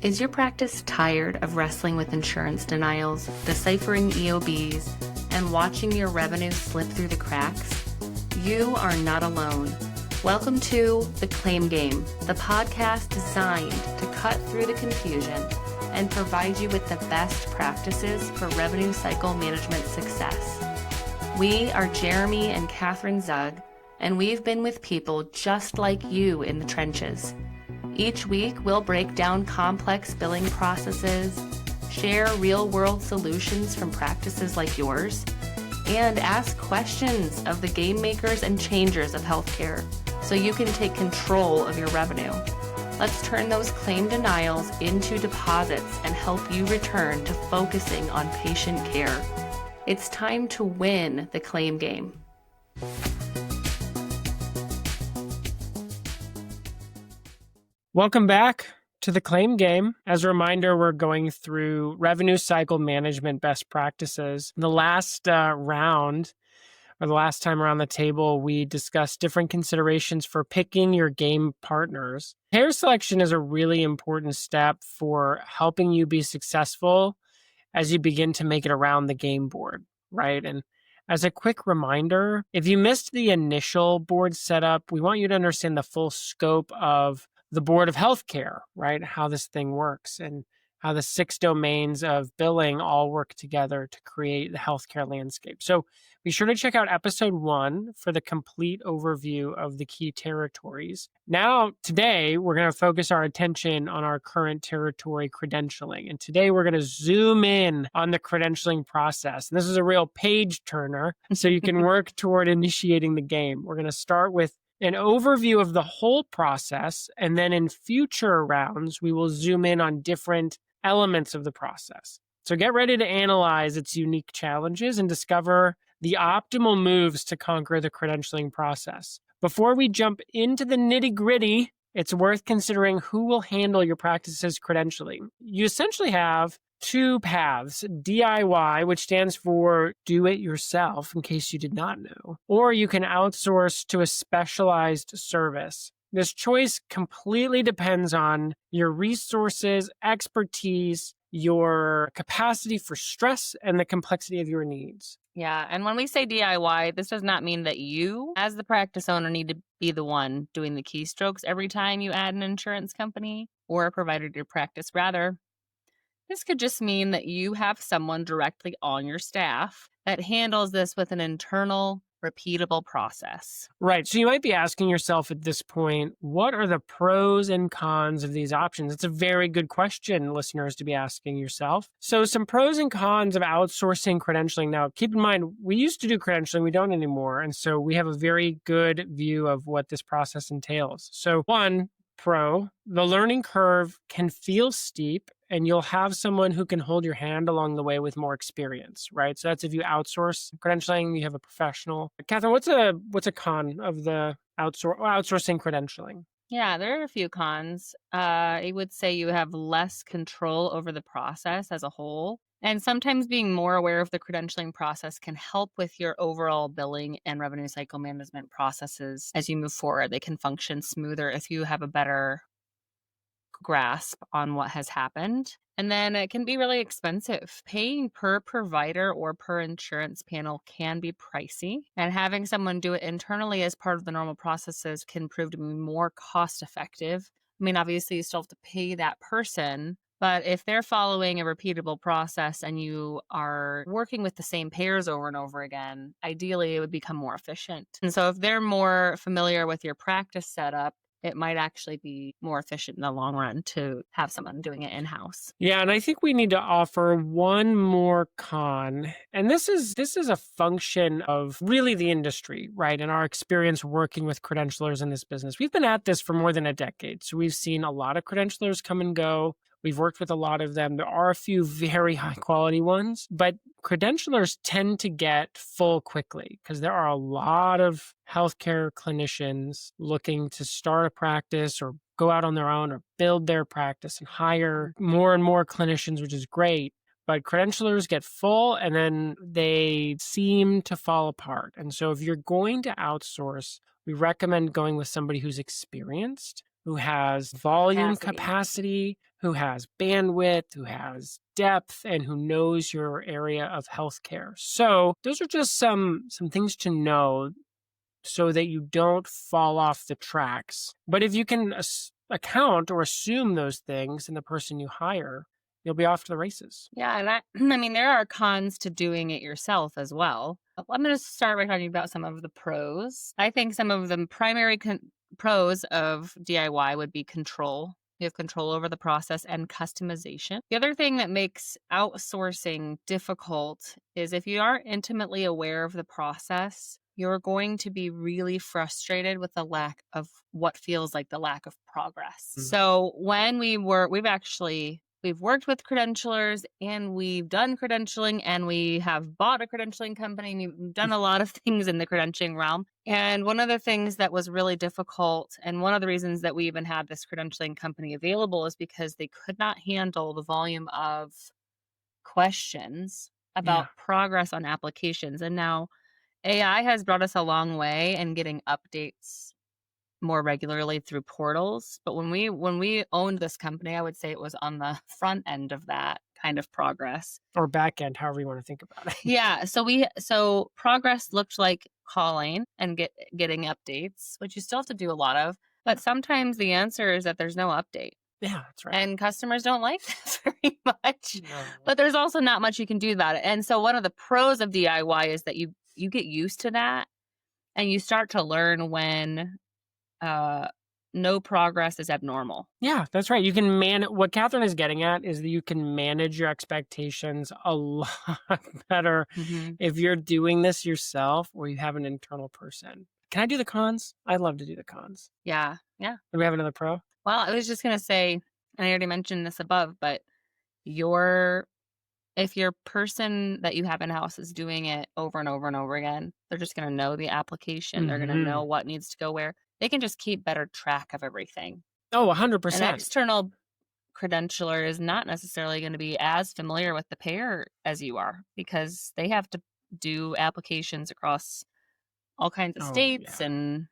Is your practice tired of wrestling with insurance denials, deciphering EOBs, and watching your revenue slip through the cracks? You are not alone. Welcome to The Claim Game, the podcast designed to cut through the confusion and provide you with the best practices for revenue cycle management success. We are Jeremy and Kathryn Zug, and we've been with people just like you in the trenches. Each week, we'll break down complex billing processes, share real-world solutions from practices like yours, and ask questions of the game makers and changers of healthcare so you can take control of your revenue. Let's turn those claim denials into deposits and help you return to focusing on patient care. It's time to win the claim game. Welcome back to the Claim Game. As a reminder, we're going through revenue cycle management best practices. In the last round, or the last time around the table, we discussed different considerations for picking your game partners. Payer selection is a really important step for helping you be successful as you begin to make it around the game board, right? And as a quick reminder, if you missed the initial board setup, we want you to understand the full scope of the board of healthcare, right? How this thing works and how the 6 domains of billing all work together to create the healthcare landscape. So be sure to check out episode 1 for the complete overview of the key territories. Now, today, we're going to focus our attention on our current territory, credentialing. And today, we're going to zoom in on the credentialing process. And this is a real page turner, so you can work toward initiating the game. We're going to start with an overview of the whole process, and then in future rounds, we will zoom in on different elements of the process. So get ready to analyze its unique challenges and discover the optimal moves to conquer the credentialing process. Before we jump into the nitty-gritty, it's worth considering who will handle your practice's credentialing. You essentially have 2 paths, DIY, which stands for do it yourself, in case you did not know, or you can outsource to a specialized service. This choice completely depends on your resources, expertise, your capacity for stress, and the complexity of your needs. Yeah, and when we say DIY, this does not mean that you, as the practice owner, need to be the one doing the keystrokes every time you add an insurance company or a provider to your practice. Rather, this could just mean that you have someone directly on your staff that handles this with an internal, repeatable process. Right. So you might be asking yourself at this point, what are the pros and cons of these options? It's a very good question, listeners, to be asking yourself. So some pros and cons of outsourcing credentialing. Now, keep in mind, we used to do credentialing, we don't anymore. And so we have a very good view of what this process entails. So one pro, the learning curve can feel steep, and you'll have someone who can hold your hand along the way with more experience, right? So that's if you outsource credentialing, you have a professional. Kathryn, what's a con of the outsourcing credentialing? Yeah, there are a few cons. I would say you have less control over the process as a whole. And sometimes being more aware of the credentialing process can help with your overall billing and revenue cycle management processes as you move forward. They can function smoother if you have a better grasp on what has happened. And then it can be really expensive. Paying per provider or per insurance panel can be pricey, and having someone do it internally as part of the normal processes can prove to be more cost effective. I mean, obviously you still have to pay that person, but if they're following a repeatable process and you are working with the same payers over and over again, ideally it would become more efficient. And so if they're more familiar with your practice setup, it might actually be more efficient in the long run to have someone doing it in-house. Yeah, and I think we need to offer one more con. And this is a function of really the industry, right? And our experience working with credentialers in this business. We've been at this for more than a decade. So we've seen a lot of credentialers come and go. We've worked with a lot of them. There are a few very high quality ones, but credentialers tend to get full quickly because there are a lot of healthcare clinicians looking to start a practice or go out on their own or build their practice and hire more and more clinicians, which is great. But credentialers get full and then they seem to fall apart. And so if you're going to outsource, we recommend going with somebody who's experienced who has volume Capacity. capacity, who has bandwidth, who has depth, and who knows your area of healthcare. So those are just some things to know so that you don't fall off the tracks. But if you can account or assume those things in the person you hire, you'll be off to the races. Yeah, and I mean, there are cons to doing it yourself as well. I'm going to start by talking about some of the pros. I think some of the primary pros of DIY would be control. You have control over the process and customization. The other thing that makes outsourcing difficult is if you aren't intimately aware of the process, you're going to be really frustrated with the lack of what feels like the lack of progress. So when we've worked with credentialers and we've done credentialing and we have bought a credentialing company and we've done a lot of things in the credentialing realm. And one of the things that was really difficult, and one of the reasons that we even had this credentialing company available, is because they could not handle the volume of questions about progress on applications. And now AI has brought us a long way in getting updates more regularly through portals. But when we owned this company, I would say it was on the front end of that kind of progress. Or back end, however you want to think about it. Yeah. So progress looked like calling and getting updates, which you still have to do a lot of. But sometimes the answer is that there's no update. Yeah, that's right. And customers don't like that very much. No. But there's also not much you can do about it. And so one of the pros of DIY is that you get used to that and you start to learn when no progress is abnormal. Yeah, that's right. You can what Kathryn is getting at is that you can manage your expectations a lot better if you're doing this yourself or you have an internal person. Can I do the cons? I'd love to do the cons. Yeah. Yeah. Do we have another pro? Well, I was just going to say, and I already mentioned this above, but if your person that you have in-house is doing it over and over and over again, they're just going to know the application. They're going to know what needs to go where. They can just keep better track of everything. Oh, 100%. An external credentialer is not necessarily going to be as familiar with the payer as you are, because they have to do applications across all kinds of states and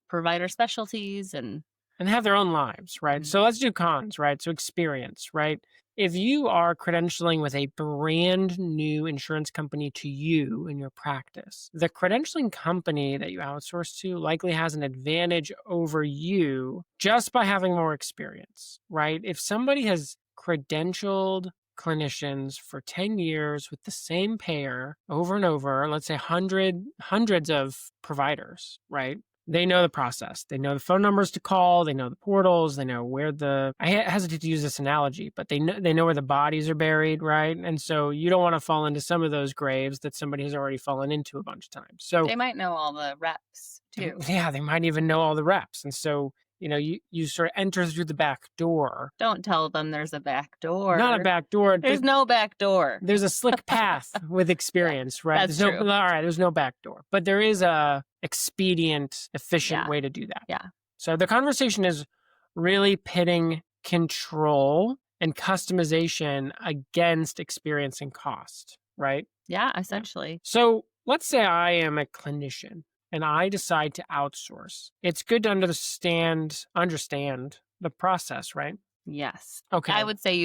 provider specialties and have their own lives, right? So let's do cons, right? So experience, right? If you are credentialing with a brand new insurance company to you in your practice, the credentialing company that you outsource to likely has an advantage over you just by having more experience, right? If somebody has credentialed clinicians for 10 years with the same payer over and over, let's say hundreds of providers, right? They know the process. They know the phone numbers to call. They know the portals. They know where I hesitate to use this analogy, but they know where the bodies are buried, right? And so you don't want to fall into some of those graves that somebody has already fallen into a bunch of times. So they might know all the reps too. Yeah, they might even know all the reps. And so, you sort of enter through the back door. Don't tell them there's a back door. Not a back door. There's no back door. There's a slick path with experience, right? That's true. All right, there's no back door. But there is a expedient, efficient way to do that. Yeah. So the conversation is really pitting control and customization against experience and cost, right? Yeah, essentially. So let's say I am a clinician and I decide to outsource. It's good to understand the process, right? Yes. Okay. I would say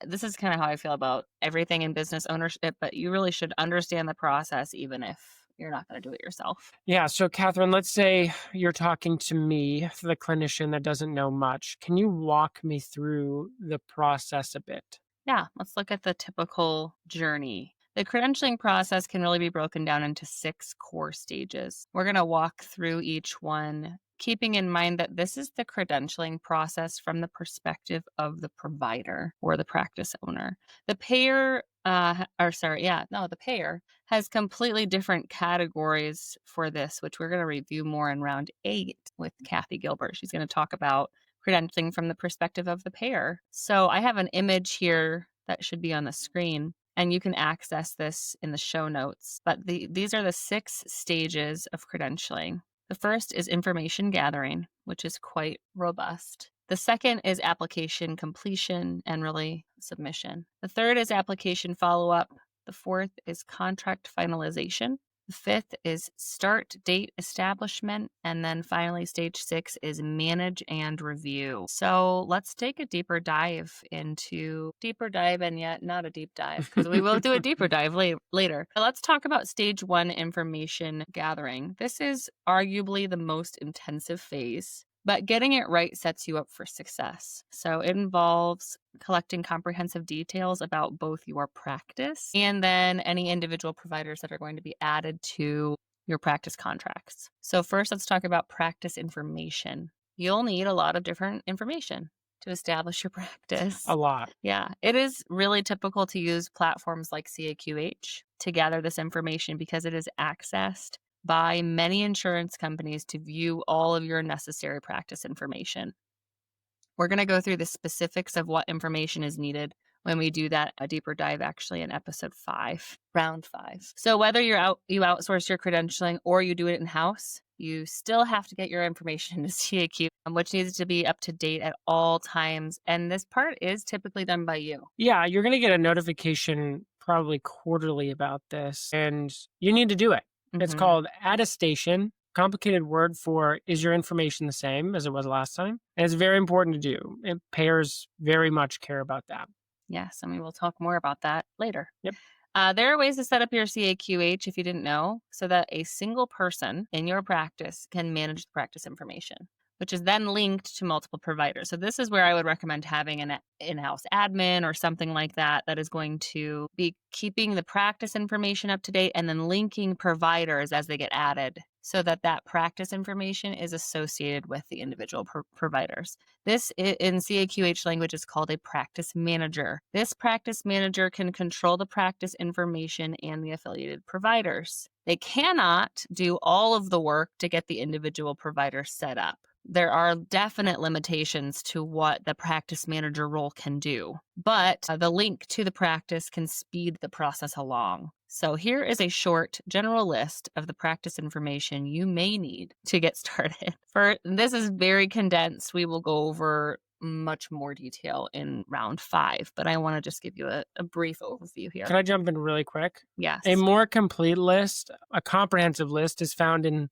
this is kind of how I feel about everything in business ownership, but you really should understand the process even if you're not going to do it yourself. Yeah. So Kathryn, let's say you're talking to me, the clinician that doesn't know much. Can you walk me through the process a bit? Yeah. Let's look at the typical journey. The credentialing process can really be broken down into 6 core stages. We're going to walk through each one, keeping in mind that this is the credentialing process from the perspective of the provider or the practice owner. The payer, the payer has completely different categories for this, which we're going to review more in round 8 with Kathy Gilbert. She's going to talk about credentialing from the perspective of the payer. So I have an image here that should be on the screen, and you can access this in the show notes. But these are the 6 stages of credentialing. The first is information gathering, which is quite robust. The second is application completion and really submission. The third is application follow-up. The fourth is contract finalization. The fifth is start date establishment. And then finally, stage 6 is manage and review. So let's take a deeper dive, and yet not a deep dive, because we will do a deeper dive later. But let's talk about stage 1 information gathering. This is arguably the most intensive phase, but getting it right sets you up for success. So it involves collecting comprehensive details about both your practice and then any individual providers that are going to be added to your practice contracts. So first, let's talk about practice information. You'll need a lot of different information to establish your practice. A lot. Yeah, it is really typical to use platforms like CAQH to gather this information because it is accessed by many insurance companies to view all of your necessary practice information. We're going to go through the specifics of what information is needed when we do that, a deeper dive actually in episode 5, round 5. So whether you outsource your credentialing or you do it in-house, you still have to get your information into CAQ, which needs to be up to date at all times. And this part is typically done by you. Yeah, you're going to get a notification probably quarterly about this, and you need to do it. It's called attestation. Complicated word for, is your information the same as it was last time? And it's very important to do. Payers very much care about that. Yes, and we will talk more about that later. Yep. There are ways to set up your CAQH, if you didn't know, so that a single person in your practice can manage the practice information, which is then linked to multiple providers. So this is where I would recommend having an in-house admin or something like that is going to be keeping the practice information up to date and then linking providers as they get added, so that practice information is associated with the individual providers. This in CAQH language is called a practice manager. This practice manager can control the practice information and the affiliated providers. They cannot do all of the work to get the individual provider set up. There are definite limitations to what the practice manager role can do, but the link to the practice can speed the process along. So here is a short general list of the practice information you may need to get started. This is very condensed. We will go over much more detail in round 5, but I want to just give you a brief overview here. Can I jump in really quick? Yes. A more complete list, a comprehensive list, is found in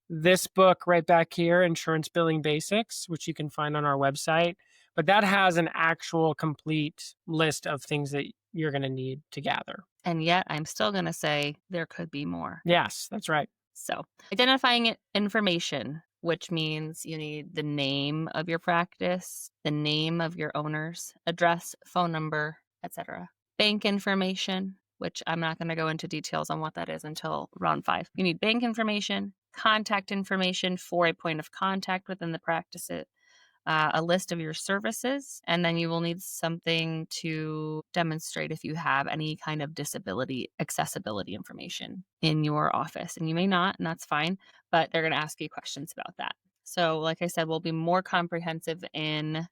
this book right back here, Insurance Billing Basics, which you can find on our website. But that has an actual complete list of things that you're going to need to gather. And yet I'm still going to say there could be more. Yes, that's right. So identifying information, which means you need the name of your practice, the name of your owners, address, phone number, etc. Bank information, which I'm not going to go into details on what that is until round 5. You need bank information, contact information for a point of contact within the practice, a list of your services, and then you will need something to demonstrate if you have any kind of disability accessibility information in your office. And you may not, and that's fine, but they're going to ask you questions about that. So like I said, we'll be more comprehensive in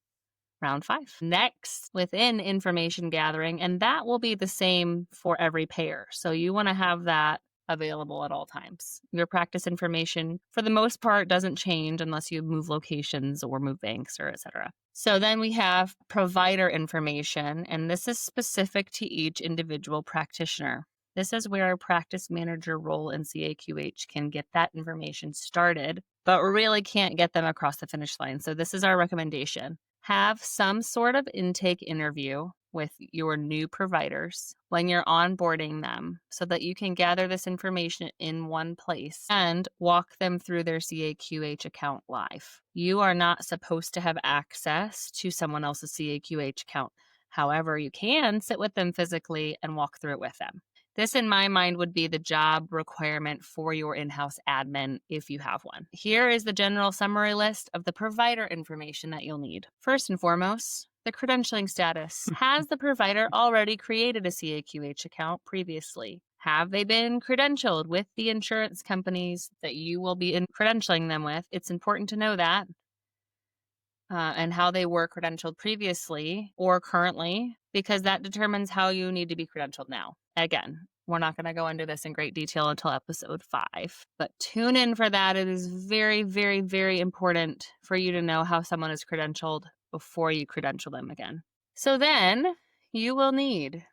round 5. Next, within information gathering, and that will be the same for every payer. So you want to have that available at all times. Your practice information, for the most part, doesn't change unless you move locations or move banks or etc. So then we have provider information, and this is specific to each individual practitioner. This is where a practice manager role in CAQH can get that information started, but really can't get them across the finish line. So this is our recommendation. Have some sort of intake interview with your new providers when you're onboarding them so that you can gather this information in one place and walk them through their CAQH account live. You are not supposed to have access to someone else's CAQH account. However, you can sit with them physically and walk through it with them. This, in my mind, would be the job requirement for your in-house admin if you have one. Here is the general summary list of the provider information that you'll need. First and foremost, the credentialing status. Has the provider already created a CAQH account previously? Have they been credentialed with the insurance companies that you will be credentialing them with? It's important to know that. And how they were credentialed previously or currently, because that determines how you need to be credentialed now. Again, we're not going to go into this in great detail until episode 5, but tune in for that. It is very, very, very important for you to know how someone is credentialed before you credential them again. So then you will need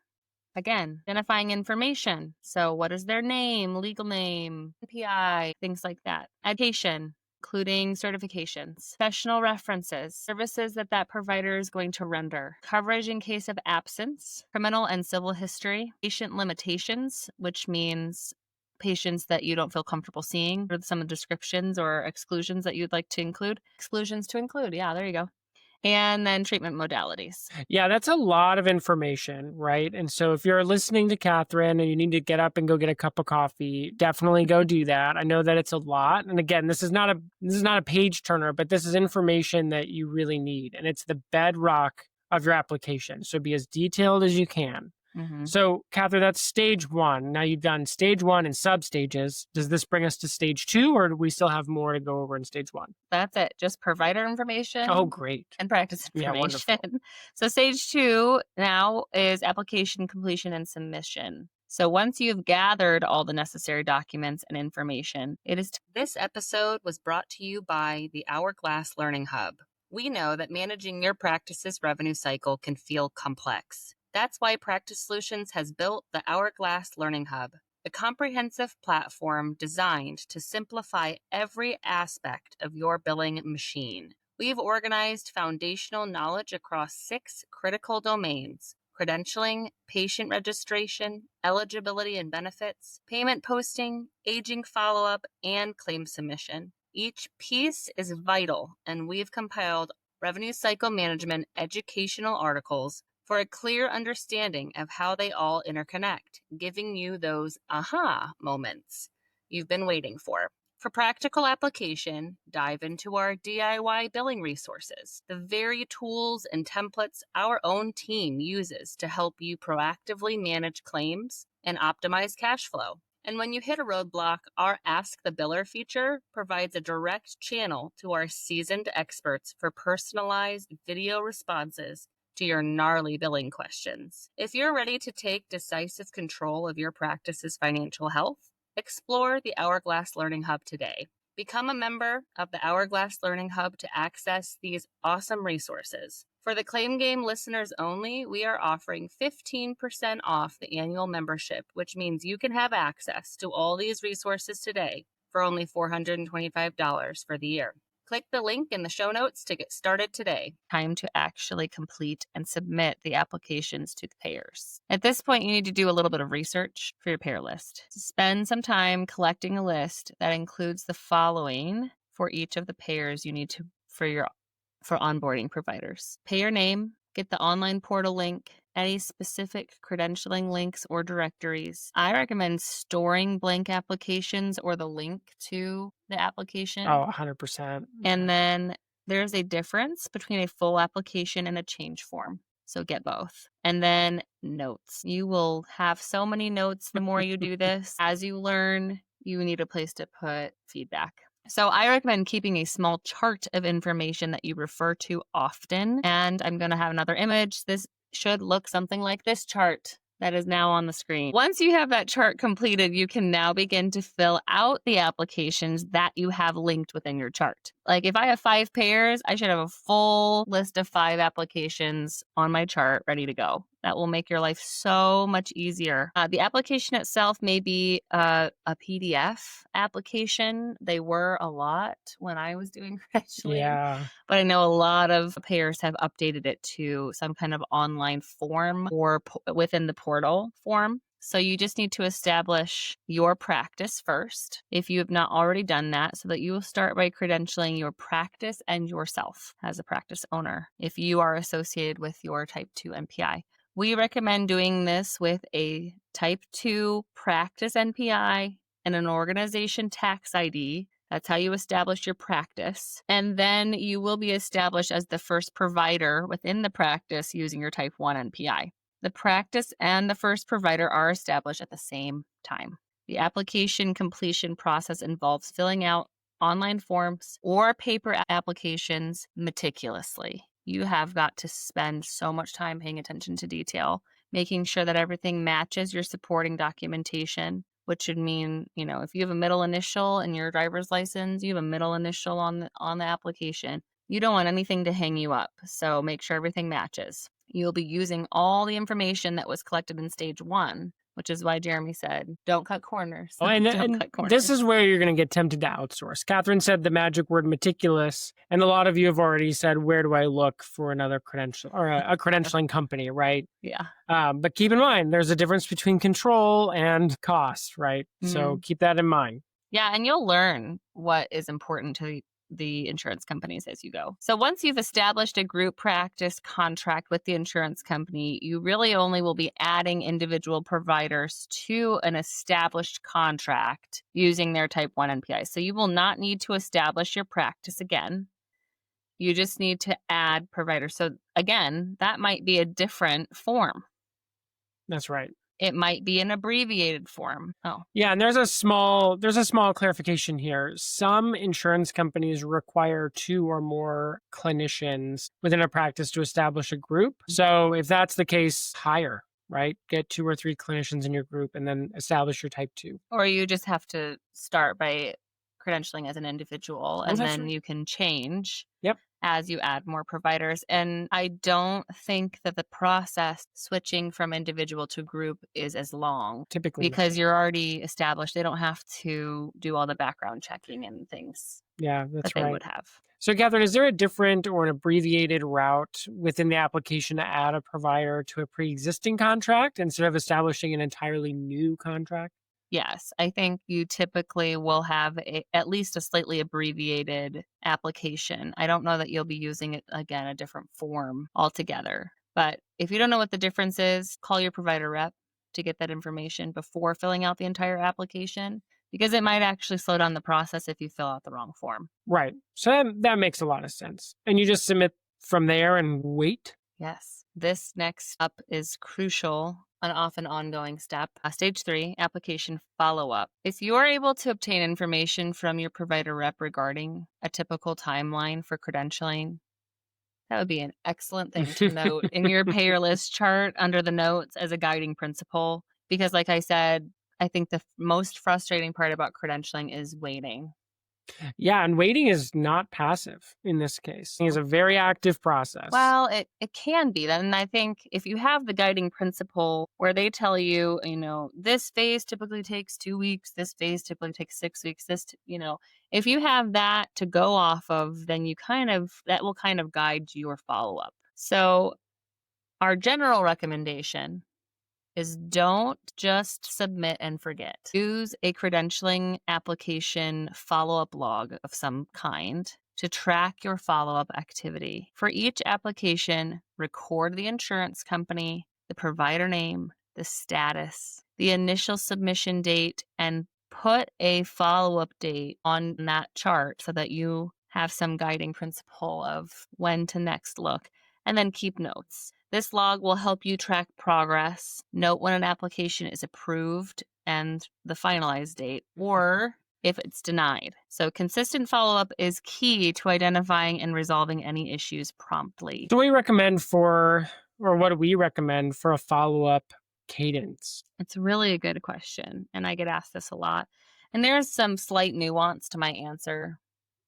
Again, identifying information. So what is their name, legal name, NPI, things like that. Education, including certifications, professional references, services that provider is going to render, coverage in case of absence, criminal and civil history, patient limitations, which means patients that you don't feel comfortable seeing, or some of the descriptions or exclusions that you'd like to include. Exclusions to include. Yeah, there you go. And then treatment modalities. Yeah, that's a lot of information, right? And so if you're listening to Kathryn and you need to get up and go get a cup of coffee, definitely go do that. I know that it's a lot. And again, this is not a page turner, but this is information that you really need. And it's the bedrock of your application. So be as detailed as you can. Mm-hmm. So, Kathryn, that's stage one. Now you've done stage one and sub stages. Does this bring us to stage two, or do we still have more to go over in stage one? That's it. Just provider information. Oh, great. And practice information. Yeah, wonderful. So stage two now is application completion and submission. So once you've gathered all the necessary documents and information, This episode was brought to you by the Hourglass Learning Hub. We know that managing your practice's revenue cycle can feel complex. That's why Practice Solutions has built the Hourglass Learning Hub, a comprehensive platform designed to simplify every aspect of your billing machine. We've organized foundational knowledge across 6 critical domains: credentialing, patient registration, eligibility and benefits, payment posting, aging follow-up, and claim submission. Each piece is vital, and we've compiled revenue cycle management educational articles for a clear understanding of how they all interconnect, giving you those aha moments you've been waiting for. For practical application, dive into our DIY billing resources, the very tools and templates our own team uses to help you proactively manage claims and optimize cash flow. And when you hit a roadblock, our Ask the Biller feature provides a direct channel to our seasoned experts for personalized video responses to your gnarly billing questions. If you're ready to take decisive control of your practice's financial health, explore the Hourglass Learning Hub today. Become a member of the Hourglass Learning Hub to access these awesome resources. For the Claim Game listeners only, we are offering 15% off the annual membership, which means you can have access to all these resources today for only $425 for the year. Click the link in the show notes to get started today. Time to actually complete and submit the applications to the payers. At this point, you need to do a little bit of research for your payer list. Spend some time collecting a list that includes the following for each of the payers you need to for onboarding providers: payer name, get the online portal link, any specific credentialing links or directories. I recommend storing blank applications or the link to the application. Oh, 100%. And then there's a difference between a full application and a change form. So get both. And then notes. You will have so many notes the more you do this. As you learn, you need a place to put feedback. So I recommend keeping a small chart of information that you refer to often. And I'm going to have another image. This should look something like this chart that is now on the screen. Once you have that chart completed, you can now begin to fill out the applications that you have linked within your chart. Like if I have 5 payers, I should have a full list of 5 applications on my chart ready to go. That will make your life so much easier. The application itself may be a PDF application. They were a lot when I was doing credentialing. Yeah. But I know a lot of payers have updated it to some kind of online form or within the portal form. So you just need to establish your practice first, if you have not already done that, so that you will start by credentialing your practice and yourself as a practice owner if you are associated with your Type 2 NPI. We recommend doing this with a Type 2 practice NPI and an organization tax ID. That's how you establish your practice. And then you will be established as the first provider within the practice using your Type 1 NPI. The practice and the first provider are established at the same time. The application completion process involves filling out online forms or paper applications meticulously. You have got to spend so much time paying attention to detail, making sure that everything matches your supporting documentation, which should mean, if you have a middle initial in your driver's license, you have a middle initial on the application. You don't want anything to hang you up, so make sure everything matches. you'll be using all the information that was collected in stage 1, which is why Jeremy said, don't cut corners. Oh, and, Don't and cut corners. this is where you're going to get tempted to outsource. Kathryn said the magic word meticulous, and a lot of you have already said, where do I look for another credential or a credentialing company, right? Yeah. But keep in mind, there's a difference between control and cost, right? So keep that in mind. Yeah, and you'll learn what is important to the insurance companies as you go. So once you've established a group practice contract with the insurance company, you really only will be adding individual providers to an established contract using their type 1 NPI. So you will not need to establish your practice again. You just need to add providers. So again, that might be a different form. That's right. It might be an abbreviated form. Oh. Yeah, and there's a small clarification here. Some insurance companies require 2 or more clinicians within a practice to establish a group. So if that's the case, hire, right? Get 2 or 3 clinicians in your group and then establish your type 2. Or you just have to start by credentialing as an individual, and then you can change as you add more providers. And I don't think that the process switching from individual to group is as long. Typically because you're already established. They don't have to do all the background checking and things that's that they would have. So Kathryn, is there a different or an abbreviated route within the application to add a provider to a pre-existing contract instead of establishing an entirely new contract? Yes, I think you typically will have at least a slightly abbreviated application. I don't know that you'll be using it, again, a different form altogether. But if you don't know what the difference is, call your provider rep to get that information before filling out the entire application, because it might actually slow down the process if you fill out the wrong form. Right. So that makes a lot of sense. And you just submit from there and wait? Yes. This next up is crucial, an often ongoing step. Stage 3, application follow-up. If you are able to obtain information from your provider rep regarding a typical timeline for credentialing, that would be an excellent thing to note in your payer list chart under the notes as a guiding principle. Because like I said, I think the most frustrating part about credentialing is waiting. Yeah, and waiting is not passive in this case. It's a very active process. Well, it can be. And I think if you have the guiding principle where they tell you, this phase typically takes 2 weeks, this phase typically takes 6 weeks, if you have that to go off of, then that will kind of guide your follow-up. So our general recommendation is don't just submit and forget. Use a credentialing application follow-up log of some kind to track your follow-up activity. For each application, record the insurance company, the provider name, the status, the initial submission date, and put a follow-up date on that chart so that you have some guiding principle of when to next look, and then keep notes. This log will help you track progress, note when an application is approved and the finalized date, or if it's denied. So consistent follow-up is key to identifying and resolving any issues promptly. So what do we recommend for a follow-up cadence? It's really a good question, and I get asked this a lot. And there's some slight nuance to my answer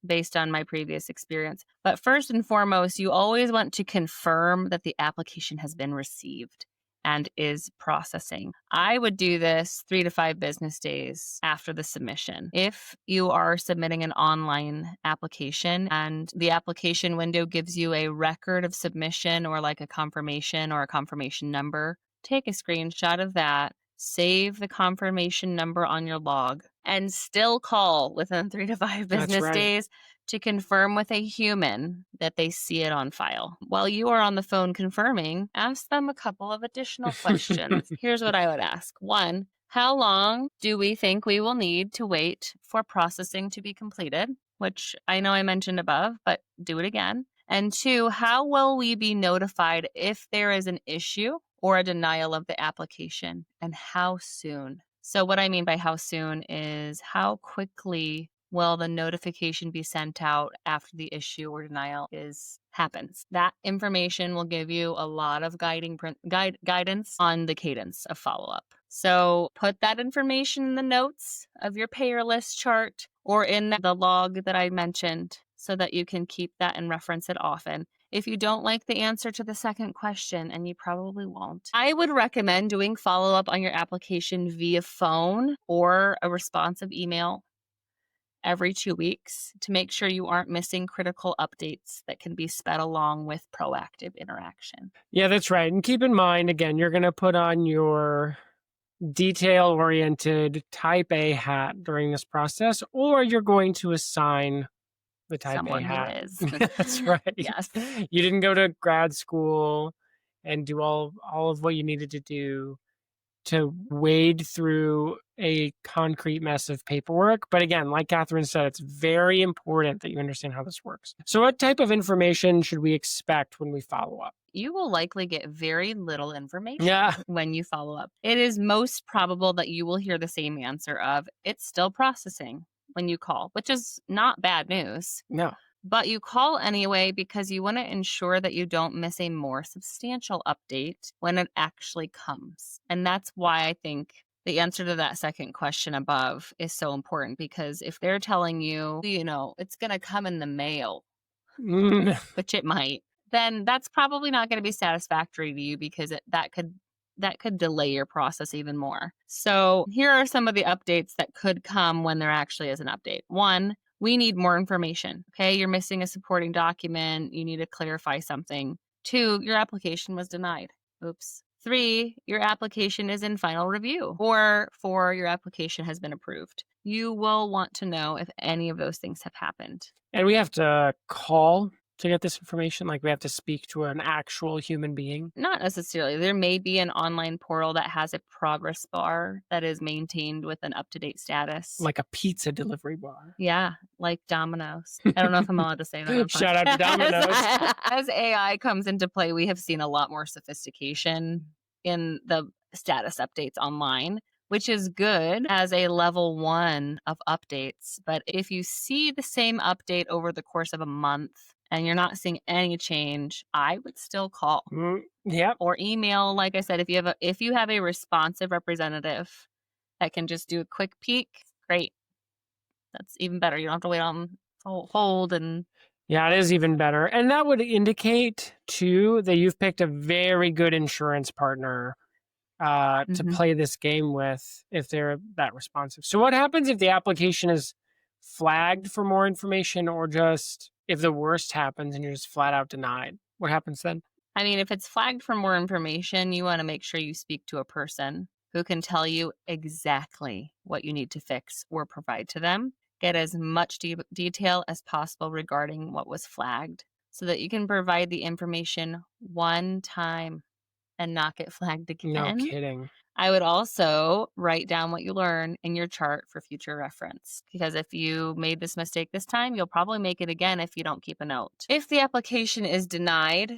based on my previous experience. But first and foremost, you always want to confirm that the application has been received and is processing. I would do this 3 to 5 business days after the submission. If you are submitting an online application and the application window gives you a record of submission or like a confirmation or a confirmation number, take a screenshot of that, save the confirmation number on your log, and still call within 3 to 5 business days to confirm with a human that they see it on file. While you are on the phone confirming, ask them a couple of additional questions. Here's what I would ask. 1, how long do we think we will need to wait for processing to be completed? Which I know I mentioned above, but do it again. And 2, how will we be notified if there is an issue or a denial of the application, and how soon? So what I mean by how soon is how quickly will the notification be sent out after the issue or denial happens. That information will give you a lot of guidance on the cadence of follow-up. So put that information in the notes of your payer list chart or in the log that I mentioned so that you can keep that and reference it often. If you don't like the answer to the second question, and you probably won't, I would recommend doing follow-up on your application via phone or a responsive email every 2 weeks to make sure you aren't missing critical updates that can be sped along with proactive interaction. Yeah, that's right. And keep in mind, again, you're going to put on your detail-oriented type A hat during this process, or you're going to assign the type Someone A who hat. is. That's right. Yes. You didn't go to grad school and do all of what you needed to do to wade through a concrete mess of paperwork. But again, like Kathryn said, it's very important that you understand how this works. So what type of information should we expect when we follow up? You will likely get very little information Yeah. when you follow up. It is most probable that you will hear the same answer of, it's still processing when you call, which is not bad news. No. But you call anyway because you want to ensure that you don't miss a more substantial update when it actually comes. And that's why I think the answer to that second question above is so important, because if they're telling you, it's going to come in the mail, which it might, then that's probably not going to be satisfactory to you, because that could delay your process even more. So here are some of the updates that could come when there actually is an update. 1, we need more information. Okay, you're missing a supporting document. You need to clarify something. 2, your application was denied. Oops. 3, your application is in final review. Or 4, your application has been approved. You will want to know if any of those things have happened. And we have to call to get this information? Like we have to speak to an actual human being? Not necessarily. There may be an online portal that has a progress bar that is maintained with an up-to-date status. Like a pizza delivery bar. Yeah, like Domino's. I don't know if I'm allowed to say that on Shout out to Domino's. As AI comes into play, we have seen a lot more sophistication in the status updates online, which is good as a level 1 of updates. But if you see the same update over the course of a month and you're not seeing any change, I would still call. Yep. Or email. Like I said, if you have a responsive representative that can just do a quick peek, great. That's even better. You don't have to wait on hold and... Yeah, it is even better. And that would indicate, too, that you've picked a very good insurance partner to play this game with if they're that responsive. So what happens if the application is flagged for more information, or just if the worst happens and you're just flat out denied? What happens then? I mean, if it's flagged for more information, you want to make sure you speak to a person who can tell you exactly what you need to fix or provide to them. Get as much detail as possible regarding what was flagged so that you can provide the information one time and not get flagged again. No kidding. I would also write down what you learn in your chart for future reference, because if you made this mistake this time, you'll probably make it again if you don't keep a note. If the application is denied,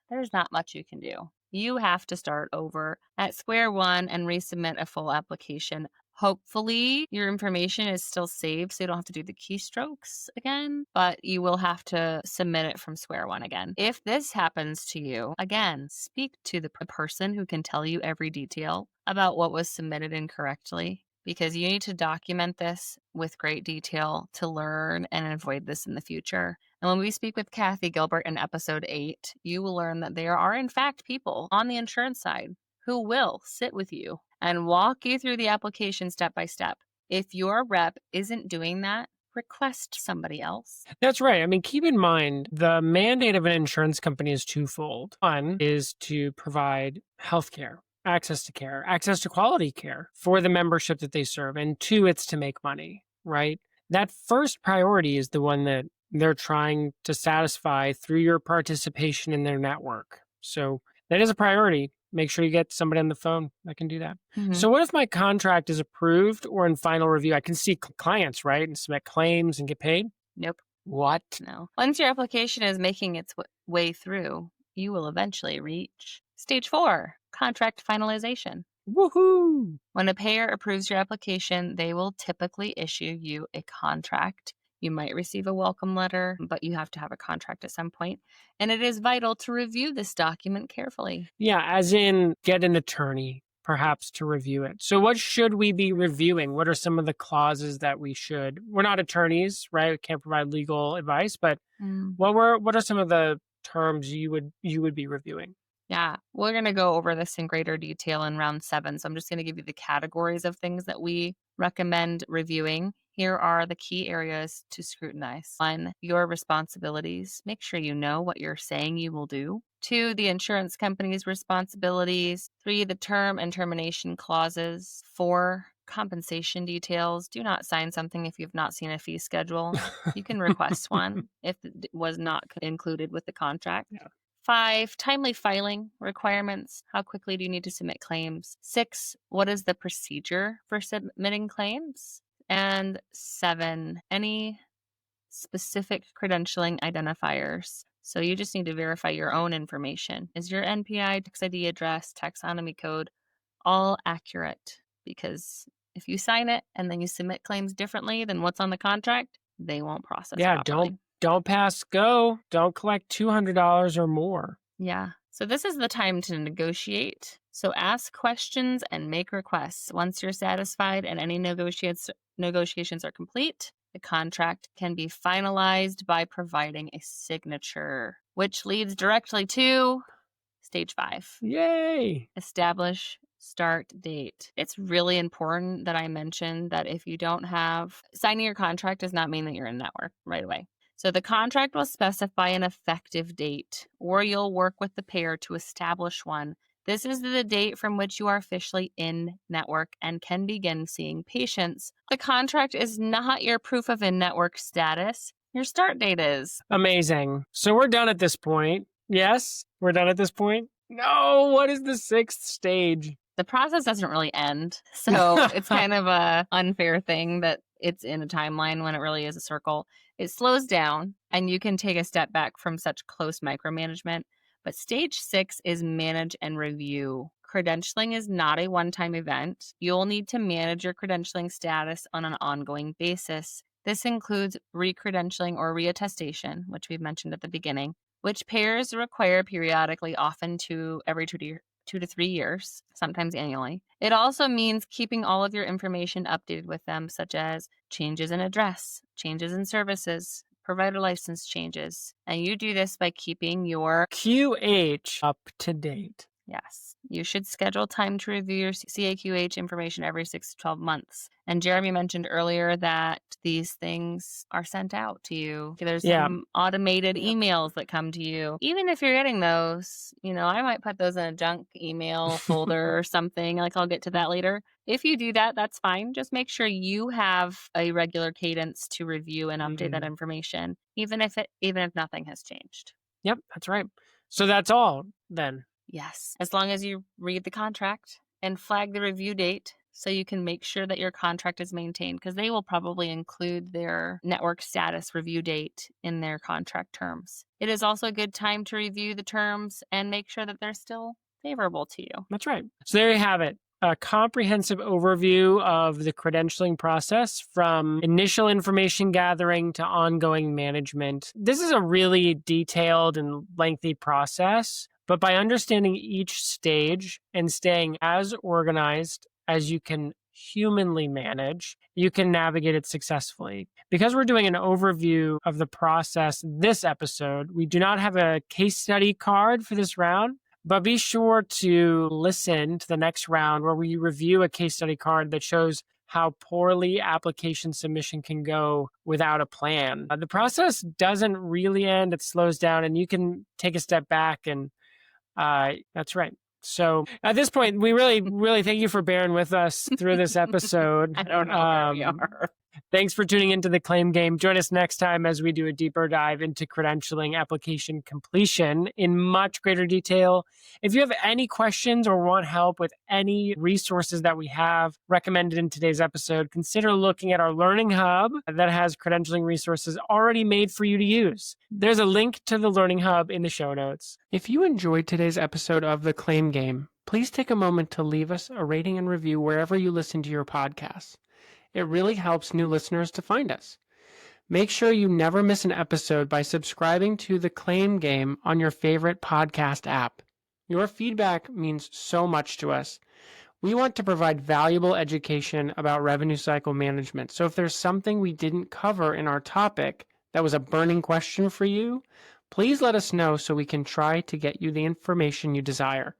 there's not much you can do. You have to start over at square one and resubmit a full application. Hopefully, your information is still saved, so you don't have to do the keystrokes again, but you will have to submit it from square one again. If this happens to you, again, speak to the person who can tell you every detail about what was submitted incorrectly, because you need to document this with great detail to learn and avoid this in the future. And when we speak with Kathy Gilbert in episode 8, you will learn that there are, in fact, people on the insurance side who will sit with you and walk you through the application step by step. If your rep isn't doing that, request somebody else. That's right. I mean, keep in mind, the mandate of an insurance company is twofold. One is to provide healthcare, access to care, access to quality care for the membership that they serve. And 2, it's to make money, right? That first priority is the one that they're trying to satisfy through your participation in their network. So that is a priority. Make sure you get somebody on the phone that can do that. So what if my contract is approved or in final review? I can see clients, right? And submit claims and get paid? Nope. What? No. Once your application is making its way through, you will eventually reach stage 4, contract finalization. Woohoo! When a payer approves your application, they will typically issue you a contract. You might receive a welcome letter, but you have to have a contract at some point. And it is vital to review this document carefully. Yeah, as in get an attorney, perhaps, to review it. So what should we be reviewing? What are some of the clauses that we should? We're not attorneys, right? We can't provide legal advice, but what are some of the terms you would be reviewing? Yeah, we're going to go over this in greater detail in round 7. So I'm just going to give you the categories of things that we recommend reviewing. Here are the key areas to scrutinize. 1, your responsibilities. Make sure you know what you're saying you will do. 2, the insurance company's responsibilities. 3, the term and termination clauses. 4, compensation details. Do not sign something if you've not seen a fee schedule. You can request one if it was not included with the contract. Yeah. 5, timely filing requirements. How quickly do you need to submit claims? 6, what is the procedure for submitting claims? And 7, any specific credentialing identifiers. So you just need to verify your own information. Is your NPI, tax ID address, taxonomy code all accurate? Because if you sign it and then you submit claims differently than what's on the contract, they won't process properly. Don't pass go. Don't collect $200 or more. Yeah. So this is the time to negotiate. So ask questions and make requests. Once you're satisfied and any negotiations are complete, the contract can be finalized by providing a signature, which leads directly to stage 5. Yay! Establish start date. It's really important that I mention that if you don't have signing your contract does not mean that you're in network right away. So the contract will specify an effective date, or you'll work with the payer to establish one. This is the date from which you are officially in network and can begin seeing patients. The contract is not your proof of in-network status. Your start date is. Amazing. So we're done at this point. Yes, we're done at this point. No, what is the 6th stage? The process doesn't really end. So it's kind of a unfair thing that it's in a timeline when it really is a circle. It slows down and you can take a step back from such close micromanagement. But stage 6 is manage and review. Credentialing is not a one-time event. You'll need to manage your credentialing status on an ongoing basis. This includes re-credentialing or reattestation, which we've mentioned at the beginning, which payers require periodically, often every 2 to 3 years, sometimes annually. It also means keeping all of your information updated with them, such as changes in address, changes in services, provider license changes. And you do this by keeping your QH up to date. Yes. You should schedule time to review your CAQH information every 6 to 12 months. And Jeremy mentioned earlier that these things are sent out to you. There's some automated emails that come to you. Even if you're getting those, I might put those in a junk email folder or something. Like I'll get to that later. If you do that, that's fine. Just make sure you have a regular cadence to review and update that information, even if nothing has changed. Yep, that's right. So that's all then. Yes, as long as you read the contract and flag the review date so you can make sure that your contract is maintained, because they will probably include their network status review date in their contract terms. It is also a good time to review the terms and make sure that they're still favorable to you. That's right. So there you have it. A comprehensive overview of the credentialing process from initial information gathering to ongoing management. This is a really detailed and lengthy process. But by understanding each stage and staying as organized as you can humanly manage, you can navigate it successfully. Because we're doing an overview of the process this episode, we do not have a case study card for this round, but be sure to listen to the next round where we review a case study card that shows how poorly application submission can go without a plan. The process doesn't really end, it slows down, and you can take a step back and that's right. So at this point, we really, really thank you for bearing with us through this episode. I don't know where we are. Thanks for tuning into the Claim Game. Join us next time as we do a deeper dive into credentialing application completion in much greater detail. If you have any questions or want help with any resources that we have recommended in today's episode, consider looking at our Learning Hub that has credentialing resources already made for you to use. There's a link to the Learning Hub in the show notes. If you enjoyed today's episode of the Claim Game, please take a moment to leave us a rating and review wherever you listen to your podcasts. It really helps new listeners to find us. Make sure you never miss an episode by subscribing to the Claim Game on your favorite podcast app. Your feedback means so much to us. We want to provide valuable education about revenue cycle management. So if there's something we didn't cover in our topic that was a burning question for you, please let us know so we can try to get you the information you desire.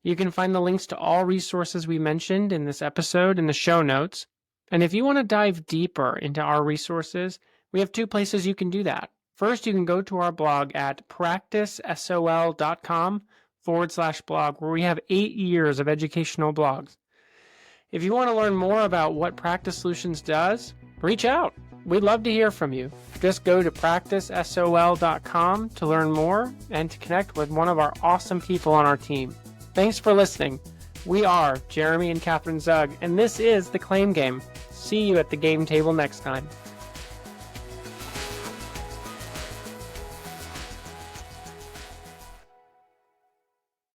You can find the links to all resources we mentioned in this episode in the show notes. And if you want to dive deeper into our resources, we have 2 places you can do that. First, you can go to our blog at practicesol.com/blog, where we have 8 years of educational blogs. If you want to learn more about what Practice Solutions does, reach out. We'd love to hear from you. Just go to practicesol.com to learn more and to connect with one of our awesome people on our team. Thanks for listening. We are Jeremy and Kathryn Zug, and this is The Claim Game. See you at the game table next time.